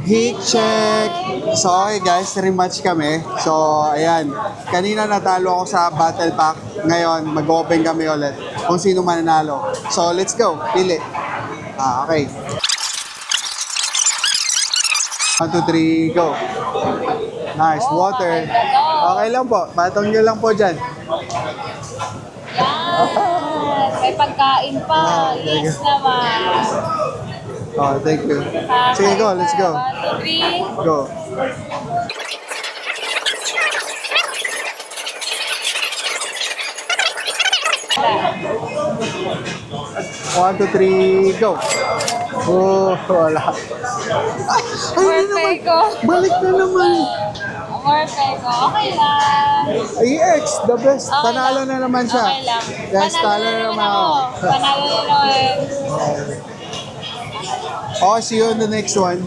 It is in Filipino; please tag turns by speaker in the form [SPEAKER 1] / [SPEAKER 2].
[SPEAKER 1] Heat check! So, okay guys, rematch kami. So, ayan. Kanina natalo ako sa battle pack. Ngayon, mag-open kami ulit kung sino mananalo. So, let's go. Pili. Okay. 1, 2, 3, go. Nice. Water. Okay lang po. Patong nyo lang po dyan.
[SPEAKER 2] Yan! May pagkain pa. Yes naman.
[SPEAKER 1] Oh, thank you. Sige, go. Let's go.
[SPEAKER 2] 1, 2, 3.
[SPEAKER 1] Go. One, two, three, go. Oh, wala. Ay, hindi naman.
[SPEAKER 2] Perfecto.
[SPEAKER 1] Balik na naman.
[SPEAKER 2] Perfecto. Okay lang.
[SPEAKER 1] EX, the best.
[SPEAKER 2] Okay
[SPEAKER 1] Panalo
[SPEAKER 2] lang.
[SPEAKER 1] na naman siya.
[SPEAKER 2] Okay lang.
[SPEAKER 1] Yes,
[SPEAKER 2] Panalo
[SPEAKER 1] talo
[SPEAKER 2] na
[SPEAKER 1] na
[SPEAKER 2] naman
[SPEAKER 1] naman
[SPEAKER 2] ako.
[SPEAKER 1] ako.
[SPEAKER 2] Panalo na naman.
[SPEAKER 1] Oh, see you on the next one.